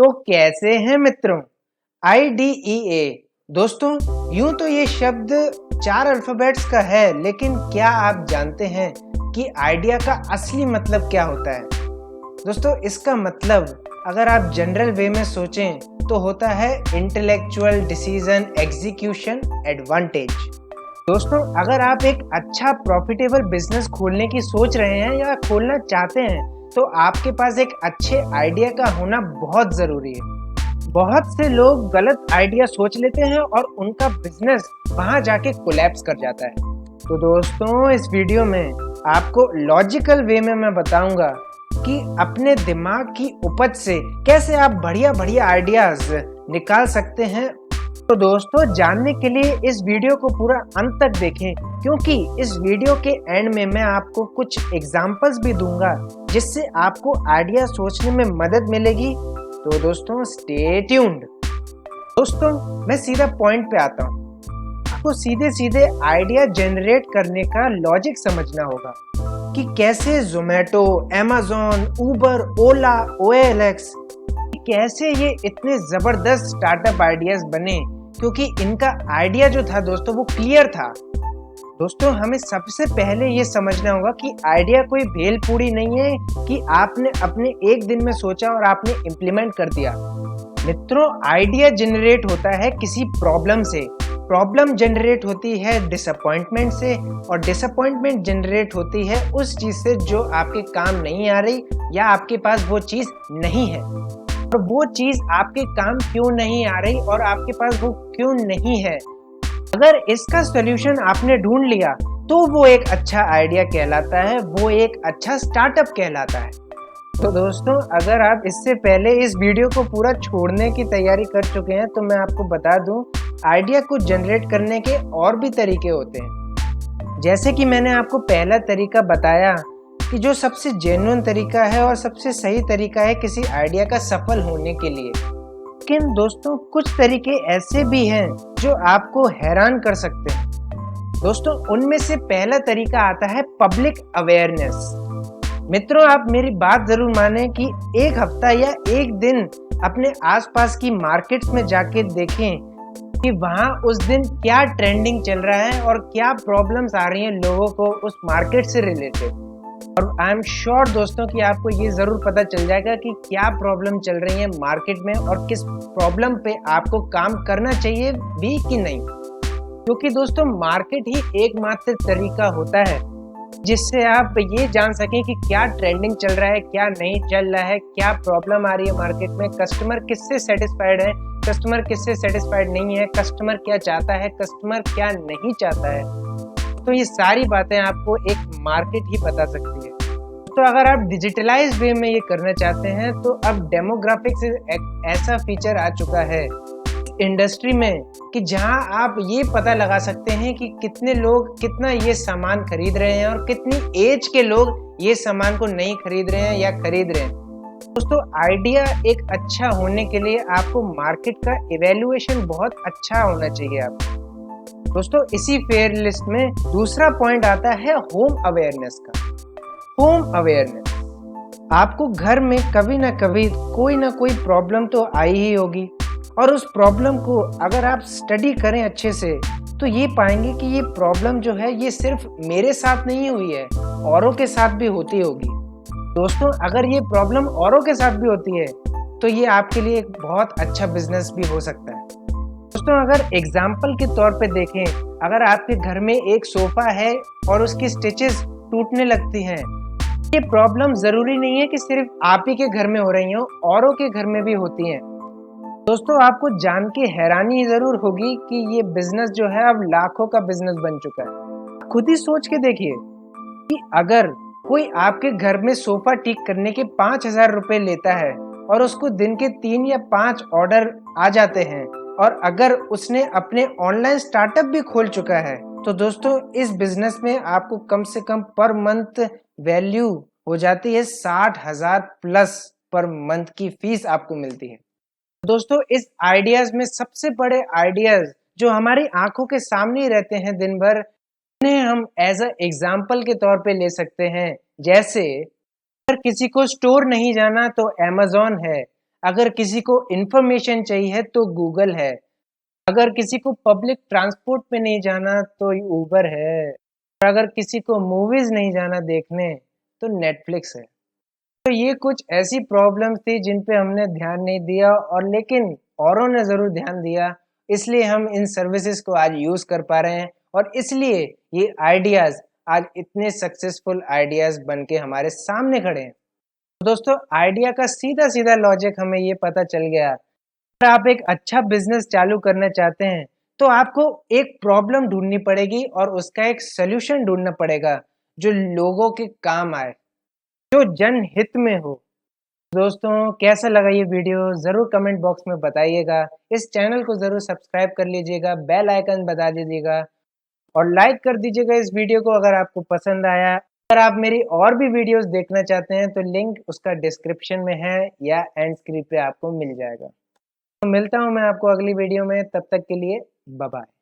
तो कैसे हैं मित्रों? IDEA दोस्तों, यूं तो ये शब्द 4 अल्फाबेट्स का है, लेकिन क्या आप जानते हैं कि आइडिया का असली मतलब क्या होता है? दोस्तों, इसका मतलब अगर आप जनरल वे में सोचें तो होता है इंटेलेक्चुअल डिसीजन एग्जीक्यूशन एडवांटेज। दोस्तों, अगर आप एक अच्छा प्रॉफिटेबल बिजनेस खोलने की सोच रहे हैं या खोलना चाहते हैं तो आपके पास एक अच्छे आइडिया का होना बहुत ज़रूरी है। बहुत से लोग गलत आइडिया सोच लेते हैं और उनका बिजनेस वहां जाके कोलैप्स कर जाता है। तो दोस्तों, इस वीडियो में आपको लॉजिकल वे में मैं बताऊंगा कि अपने दिमाग की उपज से कैसे आप बढ़िया बढ़िया आइडियाज निकाल सकते हैं। तो दोस्तों, जानने के लिए इस वीडियो को पूरा अंत तक देखें, क्योंकि इस वीडियो के एंड में मैं आपको कुछ एग्जांपल्स भी दूंगा जिससे आपको आइडिया सोचने में मदद मिलेगी। तो दोस्तों, स्टे ट्यून्ड। दोस्तों, मैं सीधा पॉइंट पे आता हूँ। आपको सीधे सीधे आइडिया जनरेट करने का लॉजिक समझना होगा कि कैसे जोमेटो, अमेज़न, उबर, ओला, OLX कैसे ये इतने जबरदस्त स्टार्टअप आइडियाज बने, क्योंकि इनका आइडिया जो था दोस्तों वो क्लियर था। दोस्तों, हमें सबसे पहले ये समझना होगा कि आइडिया कोई भेलपूरी नहीं है कि आपने अपने एक दिन में सोचा और आपने इम्प्लीमेंट कर दिया। मित्रों, आइडिया जनरेट होता है किसी प्रॉब्लम से, प्रॉब्लम जनरेट होती है डिसअपॉइंटमेंट से, और डिसअपॉइंटमेंट जनरेट होती है उस चीज से जो आपके काम नहीं आ रही या आपके पास वो चीज नहीं है। और वो चीज आपके काम क्यों नहीं आ रही और आपके पास वो क्यों नहीं है, अगर इसका सॉल्यूशन आपने ढूंढ लिया तो वो एक अच्छा आइडिया कहलाता है, वो एक अच्छा स्टार्टअप कहलाता है। तो दोस्तों, अगर आप इससे पहले इस वीडियो को पूरा छोड़ने की तैयारी कर चुके हैं तो मैं आपको बता दूं, आइडिया को जनरेट करने के और भी तरीके होते हैं। जैसे कि मैंने आपको पहला तरीका बताया कि जो सबसे जेन्युइन तरीका है और सबसे सही तरीका है किसी आइडिया का सफल होने के लिए। लेकिन दोस्तों, कुछ तरीके ऐसे भी हैं जो आपको हैरान कर सकते हैं। दोस्तों, उनमें से पहला तरीका आता है पब्लिक अवेयरनेस। मित्रों, आप मेरी बात जरूर माने कि एक हफ्ता या एक दिन अपने आसपास की मार्केट्स में जाके देखें कि वहां उस दिन क्या ट्रेंडिंग चल रहा है और क्या प्रॉब्लम्स आ रही हैं लोगों को उस मार्केट से रिलेटेड। और आई एम श्योर दोस्तों कि आपको ये ज़रूर पता चल जाएगा कि क्या प्रॉब्लम चल रही है मार्केट में और किस प्रॉब्लम पे आपको काम करना चाहिए भी कि नहीं। क्योंकि दोस्तों, मार्केट ही एकमात्र तरीका होता है जिससे आप ये जान सकें कि क्या ट्रेंडिंग चल रहा है, क्या नहीं चल रहा है, क्या प्रॉब्लम आ रही है मार्केट में, कस्टमर किससे सेटिस्फाइड है, कस्टमर किससे सेटिस्फाइड नहीं है, कस्टमर क्या चाहता है, कस्टमर क्या नहीं चाहता है। तो ये सारी बातें आपको एक मार्केट ही बता सकती है। तो अगर आप डिजिटलाइज वे में ये करना चाहते हैं तो अब डेमोग्राफिक्स एक ऐसा फीचर आ चुका है इंडस्ट्री में कि जहां आप ये पता लगा सकते हैं कि कितने लोग कितना ये सामान खरीद रहे हैं और कितनी एज के लोग ये सामान को नहीं खरीद रहे हैं या खरीद रहे हैं। दोस्तों, आइडिया एक अच्छा होने के लिए आपको मार्केट का इवैल्यूएशन बहुत अच्छा होना चाहिए आपको। दोस्तों, इसी फेयर लिस्ट में दूसरा पॉइंट आता है होम अवेयरनेस का। होम अवेयरनेस, आपको घर में कभी ना कभी कोई ना कोई प्रॉब्लम तो आई ही होगी, और उस प्रॉब्लम को अगर आप स्टडी करें अच्छे से तो ये पाएंगे कि ये प्रॉब्लम जो है ये सिर्फ मेरे साथ नहीं हुई है, औरों के साथ भी होती होगी। दोस्तों, अगर ये प्रॉब्लम औरों के साथ भी होती है तो ये आपके लिए एक बहुत अच्छा बिजनेस भी हो सकता है। दोस्तों, अगर एग्जाम्पल के तौर पे देखें, अगर आपके घर में एक सोफा है और उसकी स्टिचेस टूटने लगती हैं, ये प्रॉब्लम जरूरी नहीं है कि सिर्फ आप ही के घर में हो रही हो, औरों के घर में भी होती हैं। दोस्तों, आपको जान के हैरानी जरूर होगी कि ये बिजनेस जो है अब लाखों का बिजनेस बन चुका है। खुद ही सोच के देखिए कि अगर कोई आपके घर में सोफा ठीक करने के 5,000 रुपए लेता है और उसको दिन के 3 या 5 ऑर्डर आ जाते हैं, और अगर उसने अपने ऑनलाइन स्टार्टअप भी खोल चुका है, तो दोस्तों, इस बिजनेस में आपको कम से कम पर मंथ वैल्यू हो जाती है 60,000 प्लस पर मंथ की फीस आपको मिलती है। दोस्तों, इस आइडियाज में सबसे बड़े आइडियाज जो हमारी आंखों के सामने ही रहते हैं दिन भर, उन्हें हम एज अ एग्जाम्पल के तौर पे ले सकते हैं। जैसे अगर किसी को स्टोर नहीं जाना तो अमेज़न है, अगर किसी को इन्फॉर्मेशन चाहिए तो गूगल है, अगर किसी को पब्लिक ट्रांसपोर्ट पे नहीं जाना तो ऊबर है, और अगर किसी को मूवीज नहीं जाना देखने तो नेटफ्लिक्स है। तो ये कुछ ऐसी प्रॉब्लम्स थी जिन पे हमने ध्यान नहीं दिया, और लेकिन औरों ने ज़रूर ध्यान दिया, इसलिए हम इन सर्विसेज को आज यूज़ कर पा रहे हैं, और इसलिए ये आइडियाज़ आज इतने सक्सेसफुल आइडियाज़ बन के हमारे सामने खड़े हैं। तो दोस्तों, आइडिया का सीधा सीधा लॉजिक हमें ये पता चल गया, अगर आप एक अच्छा बिजनेस चालू करना चाहते हैं तो आपको एक प्रॉब्लम ढूंढनी पड़ेगी और उसका एक सोल्यूशन ढूंढना पड़ेगा जो लोगों के काम आए, जो जनहित में हो। दोस्तों, कैसा लगा ये वीडियो ज़रूर कमेंट बॉक्स में बताइएगा। इस चैनल को ज़रूर सब्सक्राइब कर लीजिएगा, बेल आइकन बता दीजिएगा और लाइक कर दीजिएगा इस वीडियो को अगर आपको पसंद आया। अगर आप मेरी और भी वीडियोस देखना चाहते हैं तो लिंक उसका डिस्क्रिप्शन में है या एंड स्क्रीन पे आपको मिल जाएगा। तो मिलता हूँ मैं आपको अगली वीडियो में, तब तक के लिए बाय बाय।